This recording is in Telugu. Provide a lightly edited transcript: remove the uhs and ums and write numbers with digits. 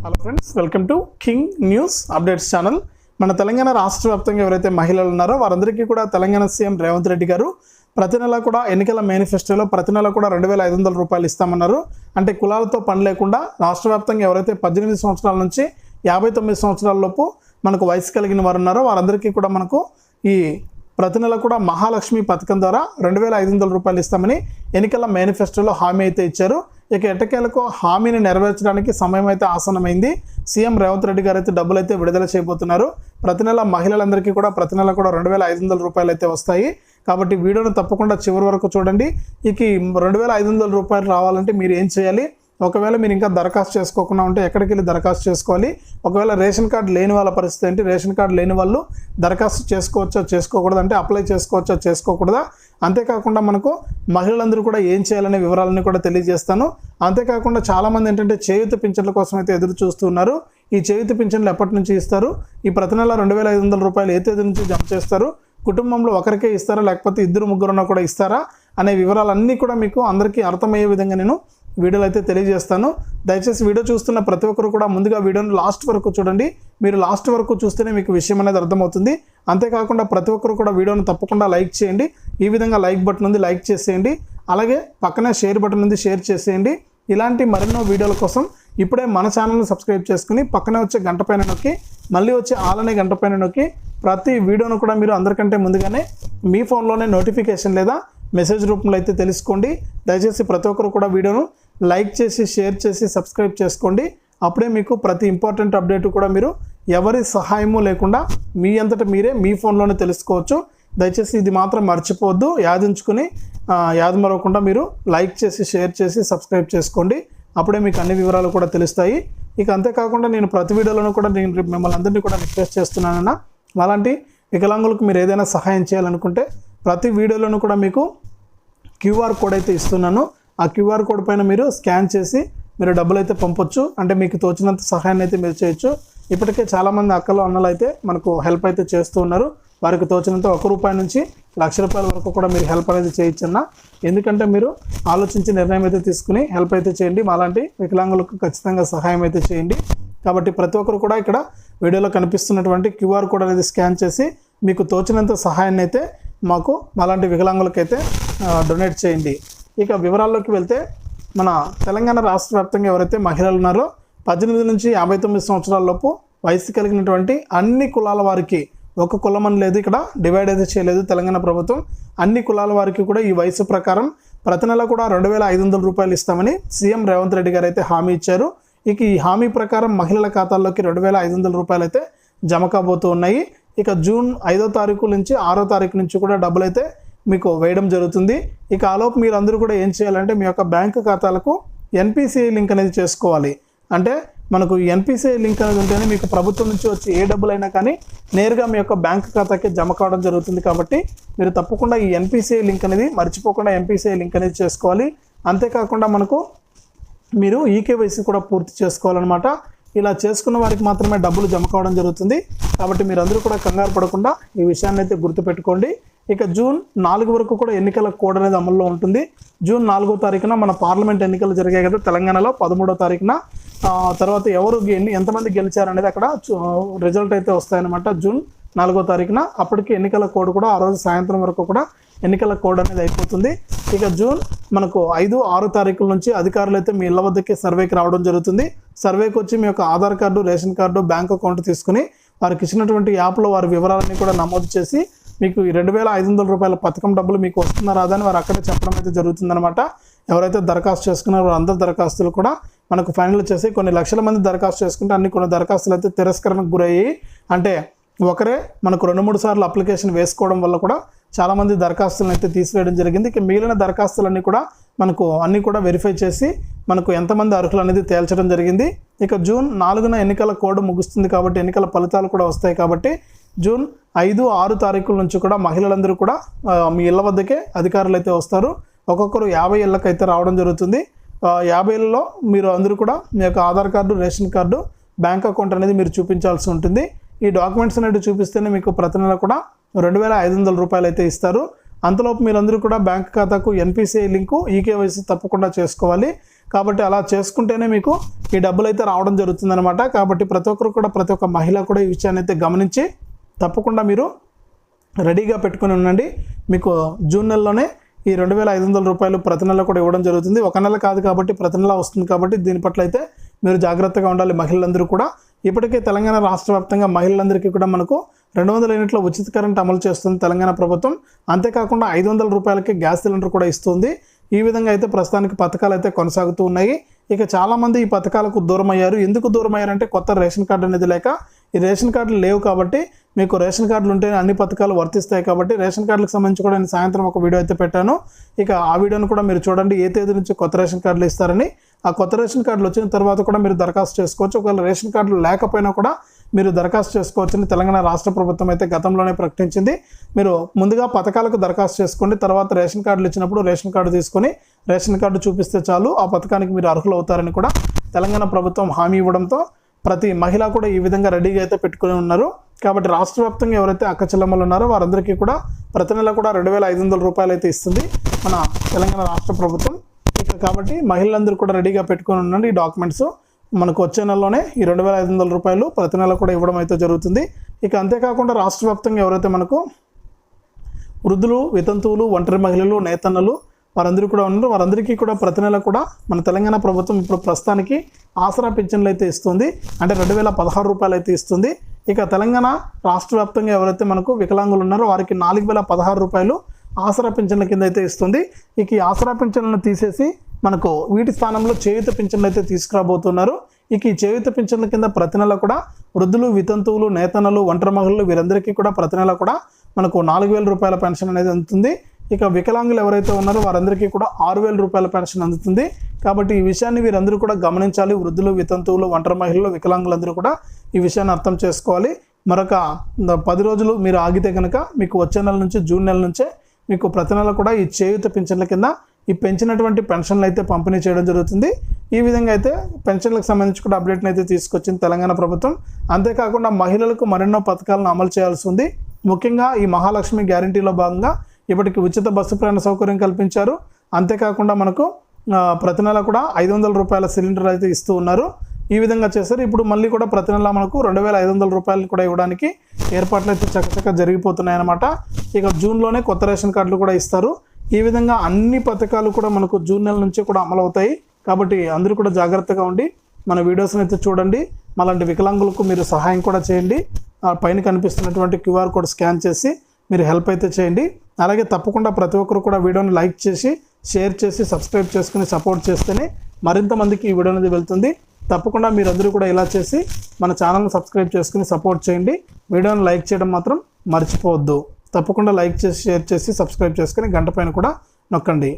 Hello friends, welcome to king news updates channel. మన తెలంగాణ రాష్ట్ర వ్యాప్తంగా ఎవరైతే మహిళలు ఉన్నారో వారందరికీ కూడా తెలంగాణ సీఎం రేవంత్ రెడ్డి గారు ప్రతి నెల కూడా ఎన్నికల మేనిఫెస్టోలో ప్రతి నెల కూడా 2,500 రూపాయలు ఇస్తామన్నారు. అంటే కులాలతో పని లేకుండా రాష్ట్ర వ్యాప్తంగా ఎవరైతే 18 సంవత్సరాల నుంచి 59 సంవత్సరాల లోపు మనకు వయసు కలిగిన వారు ఉన్నారో వారందరికీ కూడా మనకు ఈ ప్రతి నెల కూడా మహాలక్ష్మి పథకం ద్వారా 2,500 రూపాయలు ఇస్తామని ఎన్నికల మేనిఫెస్టోలో హామీ అయితే ఇచ్చారు. ఇక ఎట్టకేలకు హామీని నెరవేర్చడానికి సమయం అయితే ఆసన్నమైంది. సీఎం రేవంత్ రెడ్డి గారు అయితే డబ్బులు అయితే విడుదల చేయబోతున్నారు. ప్రతి నెల మహిళలందరికీ కూడా ప్రతి నెల కూడా 2,500 రూపాయలు అయితే వస్తాయి. కాబట్టి వీడియోను తప్పకుండా చివరి వరకు చూడండి. ఇక 2,500 రూపాయలు రావాలంటే మీరు ఏం చేయాలి? ఒకవేళ మీరు ఇంకా దరఖాస్తు చేసుకోకుండా ఉంటే ఎక్కడికి వెళ్ళి దరఖాస్తు చేసుకోవాలి? ఒకవేళ రేషన్ కార్డు లేని వాళ్ళ పరిస్థితి ఏంటి? రేషన్ కార్డు లేని వాళ్ళు దరఖాస్తు చేసుకోవచ్చా చేసుకోకూడదు, అంటే అప్లై చేసుకోవచ్చా చేసుకోకూడదా? అంతేకాకుండా మనకు మహిళలందరూ కూడా ఏం చేయాలనే వివరాలన్నీ కూడా తెలియజేస్తాను. అంతేకాకుండా చాలామంది ఏంటంటే చేయూత పింఛన్ల కోసం అయితే ఎదురు చూస్తున్నారు. ఈ చేయూత పింఛన్లు ఎప్పటి నుంచి ఇస్తారు? ఈ ప్రతి నెల 2,500 రూపాయలు ఏ తేదీ నుంచి జమ చేస్తారు? కుటుంబంలో ఒకరికే ఇస్తారా లేకపోతే ఇద్దరు ముగ్గురున్నా కూడా ఇస్తారా అనే వివరాలన్నీ కూడా మీకు అందరికీ అర్థమయ్యే విధంగా నేను వీడియోలో అయితే తెలియజేస్తాను. దయచేసి వీడియో చూస్తున్న ప్రతి ఒక్కరు కూడా ముందుగా వీడియోని లాస్ట్ వరకు చూడండి. మీరు లాస్ట్ వరకు చూస్తేనే మీకు విషయం అనేది అర్థమవుతుంది. అంతేకాకుండా ప్రతి ఒక్కరు కూడా వీడియోని తప్పకుండా లైక్ చేయండి. ఈ విధంగా లైక్ బటన్ ఉంది, లైక్ చేసేయండి. అలాగే పక్కనే షేర్ బటన్ ఉంది, షేర్ చేసేయండి. ఇలాంటి మరెన్నో వీడియోల కోసం ఇప్పుడే మన ఛానల్ని సబ్స్క్రైబ్ చేసుకుని పక్కనే వచ్చే గంట పైన నొక్కి మళ్ళీ వచ్చే ఆలనే గంట పైన నొక్కి ప్రతి వీడియోను కూడా మీరు అందరికంటే ముందుగానే మీ ఫోన్లోనే నోటిఫికేషన్ లేదా మెసేజ్ రూపంలో అయితే తెలుసుకోండి. దయచేసి ప్రతి ఒక్కరు కూడా వీడియోను లైక్ చేసి షేర్ చేసి సబ్స్క్రైబ్ చేసుకోండి. అప్పుడే మీకు ప్రతి ఇంపార్టెంట్ అప్డేట్ కూడా మీరు ఎవరి సహాయము లేకుండా మీ అంతటా మీరే మీ ఫోన్లోనే తెలుసుకోవచ్చు. దయచేసి ఇది మాత్రం మర్చిపోవద్దు, యాదించుకుని మరవకుండా మీరు లైక్ చేసి షేర్ చేసి సబ్స్క్రైబ్ చేసుకోండి. అప్పుడే మీకు అన్ని వివరాలు కూడా తెలుస్తాయి. ఇక అంతేకాకుండా నేను ప్రతి వీడియోలోనూ కూడా నేను మిమ్మల్ని అందరినీ కూడా రిక్వెస్ట్ చేస్తున్నానన్నా, అలాంటి వికలాంగులకు మీరు ఏదైనా సహాయం చేయాలనుకుంటే ప్రతి వీడియోలోనూ కూడా మీకు క్యూఆర్ కోడ్ అయితే ఇస్తున్నాను. ఆ క్యూఆర్ కోడ్ పైన మీరు స్కాన్ చేసి మీరు డబ్బులు అయితే పంపొచ్చు. అంటే మీకు తోచినంత సహాయాన్ని అయితే మీరు చేయొచ్చు. ఇప్పటికే చాలామంది అక్కలు అన్నలు అయితే మనకు హెల్ప్ అయితే చేస్తూ ఉన్నారు. వారికి తోచినంత ₹1 నుంచి ₹1,00,000 వరకు కూడా మీరు హెల్ప్ అనేది చేయొచ్చన్న. ఎందుకంటే మీరు ఆలోచించి నిర్ణయం అయితే తీసుకుని హెల్ప్ అయితే చేయండి. అలాంటి వికలాంగులకు ఖచ్చితంగా సహాయం అయితే చేయండి. కాబట్టి ప్రతి ఒక్కరు కూడా ఇక్కడ వీడియోలో కనిపిస్తున్నటువంటి క్యూఆర్ కోడ్ అనేది స్కాన్ చేసి మీకు తోచినంత సహాయాన్ని అయితే మాకు అలాంటి వికలాంగులకైతే డొనేట్ చేయండి. ఇక వివరాల్లోకి వెళ్తే మన తెలంగాణ రాష్ట్ర వ్యాప్తంగా ఎవరైతే మహిళలు ఉన్నారో 18 నుంచి 59 సంవత్సరాల లోపు వయసు కలిగినటువంటి అన్ని కులాల వారికి, ఒక కులం అని లేదు, ఇక్కడ డివైడ్ అయితే చేయలేదు తెలంగాణ ప్రభుత్వం. అన్ని కులాల వారికి కూడా ఈ వయసు ప్రకారం ప్రతి నెల కూడా 2,500 రూపాయలు ఇస్తామని సీఎం రేవంత్ రెడ్డి గారు అయితే హామీ ఇచ్చారు. ఇక ఈ హామీ ప్రకారం మహిళల ఖాతాల్లోకి 2,500 రూపాయలు అయితే జమ కాబోతూ ఉన్నాయి. ఇక జూన్ 5వ తారీఖు నుంచి 6వ తారీఖు నుంచి కూడా డబ్బులు అయితే మీకు వేయడం జరుగుతుంది. ఇక ఆలోపు మీరు అందరూ కూడా ఏం చేయాలంటే మీ యొక్క బ్యాంకు ఖాతాలకు NPCI లింక్ అనేది చేసుకోవాలి. అంటే మనకు NPCI లింక్ అనేది ఉంటేనే మీకు ప్రభుత్వం నుంచి వచ్చి ఏ డబ్బులైనా కానీ నేరుగా మీ యొక్క బ్యాంకు ఖాతాకి జమ కావడం జరుగుతుంది. కాబట్టి మీరు తప్పకుండా ఈ NPCI లింక్ అనేది మర్చిపోకుండా NPCI లింక్ అనేది చేసుకోవాలి. అంతేకాకుండా మనకు మీరు EKYC కూడా పూర్తి చేసుకోవాలన్నమాట. ఇలా చేసుకున్న వారికి మాత్రమే డబ్బులు జమ కావడం జరుగుతుంది. కాబట్టి మీరందరూ కూడా కంగారు పడకుండా ఈ విషయాన్ని అయితే గుర్తుపెట్టుకోండి. ఇక జూన్ 4 వరకు కూడా ఎన్నికల కోడ్ అనేది అమల్లో ఉంటుంది. జూన్ 4వ తారీఖున మన పార్లమెంట్ ఎన్నికలు జరిగాయి కదా తెలంగాణలో. 13వ తారీఖున తర్వాత ఎవరు ఎంతమంది గెలిచారనేది అక్కడ రిజల్ట్ అయితే వస్తాయన్నమాట జూన్ 4వ తారీఖున. అప్పటికి ఎన్నికల కోడ్ కూడా ఆ రోజు సాయంత్రం వరకు కూడా ఎన్నికల కోడ్ అనేది అయిపోతుంది. ఇక జూన్ మనకు 5, 6 తారీఖుల నుంచి అధికారులు అయితే మీ ఇళ్ల వద్దకే సర్వేకి రావడం జరుగుతుంది. సర్వేకి వచ్చి మీ యొక్క Aadhaar card, ration card, bank account తీసుకుని వారికి ఇచ్చినటువంటి యాప్లో వారి వివరాలన్నీ కూడా నమోదు చేసి మీకు ఈ 2,500 రూపాయల పథకం డబ్బులు మీకు వస్తున్నారా రాదా అని వారు అక్కడే చెప్పడం అయితే జరుగుతుందన్నమాట. ఎవరైతే దరఖాస్తు చేసుకున్నారో అందరి దరఖాస్తులు కూడా మనకు ఫైనల్ చేసి కొన్ని లక్షల మంది దరఖాస్తు చేసుకుంటే కొన్ని దరఖాస్తులు అయితే తిరస్కరణకు గురయ్యాయి. అంటే ఒకరే మనకు 2-3 సార్లు అప్లికేషన్ వేసుకోవడం వల్ల కూడా చాలామంది దరఖాస్తులను అయితే తీసివేయడం జరిగింది. ఇక మిగిలిన దరఖాస్తులన్నీ కూడా మనకు అన్నీ కూడా వెరిఫై చేసి మనకు ఎంతమంది అర్హులు అనేది తేల్చడం జరిగింది. ఇక జూన్ 4న ఎన్నికల కోడ్ ముగుస్తుంది కాబట్టి ఎన్నికల ఫలితాలు కూడా వస్తాయి. కాబట్టి జూన్ 5, 6 తారీఖుల నుంచి కూడా మహిళలందరూ కూడా మీ ఇళ్ల వద్దకే అధికారులు అయితే వస్తారు. ఒక్కొక్కరు 50 ఇళ్ళకి అయితే రావడం జరుగుతుంది. 50 ఇళ్ళలో మీరు అందరూ కూడా మీ యొక్క Aadhaar card, ration card, bank account అనేది మీరు చూపించాల్సి ఉంటుంది. ఈ డాక్యుమెంట్స్ అనేవి చూపిస్తేనే మీకు ప్రతి నెల కూడా 2,500 రూపాయలు అయితే ఇస్తారు. అంతలోపు మీరందరూ కూడా బ్యాంక్ ఖాతాకు NPCI లింకు, EKYC తప్పకుండా చేసుకోవాలి. కాబట్టి అలా చేసుకుంటేనే మీకు ఈ డబ్బులు అయితే రావడం జరుగుతుందన్నమాట. కాబట్టి ప్రతి ఒక్కరు కూడా, ప్రతి ఒక్క మహిళ కూడా ఈ విషయాన్ని అయితే గమనించి తప్పకుండా మీరు రెడీగా పెట్టుకుని ఉండండి. మీకు జూన్ నెలలోనే ఈ 2,500 రూపాయలు ప్రతి నెల కూడా ఇవ్వడం జరుగుతుంది. ఒక నెల కాదు కాబట్టి ప్రతి నెల వస్తుంది. కాబట్టి దీని పట్ల అయితే మీరు జాగ్రత్తగా ఉండాలి మహిళలందరూ కూడా. ఇప్పటికే తెలంగాణ రాష్ట్ర వ్యాప్తంగా మహిళలందరికీ కూడా మనకు 200 యూనిట్ల ఉచిత కరెంట్ అమలు చేస్తుంది తెలంగాణ ప్రభుత్వం. అంతేకాకుండా 500 రూపాయలకి గ్యాస్ సిలిండర్ కూడా ఇస్తుంది. ఈ విధంగా అయితే ప్రస్తుతానికి పథకాలు అయితే కొనసాగుతూ ఉన్నాయి. ఇక చాలామంది ఈ పథకాలకు దూరం అయ్యారు. ఎందుకు దూరం అయ్యారంటే కొత్త రేషన్ కార్డు అనేది లేక. ఈ రేషన్ కార్డులు లేవు కాబట్టి మీకు రేషన్ కార్డులు ఉంటేనే అన్ని పథకాలు వర్తిస్తాయి. కాబట్టి రేషన్ కార్డులకు సంబంధించి కూడా నేను సాయంత్రం ఒక వీడియో అయితే పెట్టాను. ఇక ఆ వీడియోను కూడా మీరు చూడండి, ఏ తేదీ నుంచి కొత్త రేషన్ కార్డులు ఇస్తారని. ఆ కొత్త రేషన్ కార్డులు వచ్చిన తర్వాత కూడా మీరు దరఖాస్తు చేసుకోవచ్చు. ఒకవేళ రేషన్ కార్డులు లేకపోయినా కూడా మీరు దరఖాస్తు చేసుకోవచ్చని తెలంగాణ రాష్ట్ర ప్రభుత్వం అయితే గతంలోనే ప్రకటించింది. మీరు ముందుగా పథకాలకు దరఖాస్తు చేసుకోండి. తర్వాత రేషన్ కార్డులు ఇచ్చినప్పుడు రేషన్ కార్డు తీసుకొని రేషన్ కార్డు చూపిస్తే చాలు, ఆ పథకానికి మీరు అర్హులు అవుతారని కూడా తెలంగాణ ప్రభుత్వం హామీ ఇవ్వడంతో ప్రతి మహిళ కూడా ఈ విధంగా రెడీగా అయితే పెట్టుకుని ఉన్నారు. కాబట్టి రాష్ట్ర వ్యాప్తంగా ఎవరైతే అక్క చెల్లెమ్మలు ఉన్నారో వారందరికీ కూడా ప్రతి నెల కూడా 2,500 రూపాయలు అయితే ఇస్తుంది మన తెలంగాణ రాష్ట్ర ప్రభుత్వం. ఇక కాబట్టి మహిళలందరూ కూడా రెడీగా పెట్టుకుని ఉండండి. ఈ డాక్యుమెంట్స్ మనకు వచ్చే నెలలోనే ఈ 2,500 రూపాయలు ప్రతి నెల కూడా ఇవ్వడం అయితే జరుగుతుంది. ఇక అంతేకాకుండా రాష్ట్ర వ్యాప్తంగా ఎవరైతే మనకు వృద్ధులు, వితంతువులు, ఒంటరి మహిళలు, నేతన్నలు వారందరూ కూడా ఉన్నారు. వారందరికీ కూడా ప్రతి నెల కూడా మన తెలంగాణ ప్రభుత్వం ఇప్పుడు ప్రస్తుతానికి ఆసరా పింఛన్లు అయితే ఇస్తుంది. అంటే 2,016 రూపాయలు అయితే ఇస్తుంది. ఇక తెలంగాణ రాష్ట్ర వ్యాప్తంగా ఎవరైతే మనకు వికలాంగులు ఉన్నారో వారికి 4,016 రూపాయలు ఆసరా పింఛన్ల కింద అయితే ఇస్తుంది. ఇక ఈ ఆసరా పింఛన్లను తీసేసి మనకు వీటి స్థానంలో చేయూత పింఛన్లు అయితే తీసుకురాబోతున్నారు. ఇక ఈ చేయూత పింఛన్ల కింద ప్రతి నెల కూడా వృద్ధులు, వితంతువులు, నేతన్నలు, ఒంటరి మహిళలు వీరందరికీ కూడా ప్రతి నెల కూడా మనకు 4,000 రూపాయల పెన్షన్ అనేది అందుతుంది. ఇక వికలాంగులు ఎవరైతే ఉన్నారో వారందరికీ కూడా 6,000 రూపాయల పెన్షన్ అందుతుంది. కాబట్టి ఈ విషయాన్ని వీరందరూ కూడా గమనించాలి. వృద్ధులు, వితంతువులు, ఒంటరి మహిళలు, వికలాంగులందరూ కూడా ఈ విషయాన్ని అర్థం చేసుకోవాలి. మరొక 10 రోజులు మీరు ఆగితే కనుక మీకు వచ్చే నెల నుంచి జూన్ నెల నుంచే మీకు ప్రతి నెల కూడా ఈ చేయూత పింఛన్ల కింద ఈ పెంచినటువంటి పెన్షన్లు అయితే పంపిణీ చేయడం జరుగుతుంది. ఈ విధంగా అయితే పెన్షన్లకు సంబంధించి కూడా అప్డేట్ని అయితే తీసుకొచ్చింది తెలంగాణ ప్రభుత్వం. అంతేకాకుండా మహిళలకు మరెన్నో పథకాలను అమలు చేయాల్సి ఉంది. ముఖ్యంగా ఈ మహాలక్ష్మి గ్యారంటీలో భాగంగా ఇప్పటికి ఉచిత బస్సు ప్రయాణ సౌకర్యం కల్పించారు. అంతేకాకుండా మనకు ప్రతి నెల కూడా 500 రూపాయల సిలిండర్ అయితే ఇస్తూ ఉన్నారు. ఈ విధంగా చేశారు. ఇప్పుడు మళ్ళీ కూడా ప్రతి నెల మనకు 2,500 రూపాయలు కూడా ఇవ్వడానికి ఏర్పాట్లు అయితే చక్కచక్క జరిగిపోతున్నాయన్నమాట. ఇక జూన్లోనే కొత్త రేషన్ కార్డులు కూడా ఇస్తారు. ఈ విధంగా అన్ని పథకాలు కూడా మనకు జూన్ నెల నుంచి కూడా అమలు అవుతాయి. కాబట్టి అందరూ కూడా జాగ్రత్తగా ఉండి మన వీడియోస్ని అయితే చూడండి. అలాంటి వికలాంగులకు మీరు సహాయం కూడా చేయండి. పైన కనిపిస్తున్నటువంటి QR కోడ్ స్కాన్ చేసి మీరు హెల్ప్ అయితే చేయండి. అలాగే తప్పకుండా ప్రతి ఒక్కరు కూడా వీడియోని లైక్ చేసి, షేర్ చేసి, సబ్స్క్రైబ్ చేసుకుని సపోర్ట్ చేస్తేనే మరింత మందికి ఈ వీడియో అనేది వెళ్తుంది. తప్పకుండా మీరందరూ కూడా ఇలా చేసి మన ఛానల్ని సబ్స్క్రైబ్ చేసుకుని సపోర్ట్ చేయండి. వీడియోని లైక్ చేయడం మాత్రం మర్చిపోవద్దు. తప్పకుండా లైక్ చేసి, షేర్ చేసి, సబ్స్క్రైబ్ చేసుకుని గంట పైన కూడా నొక్కండి.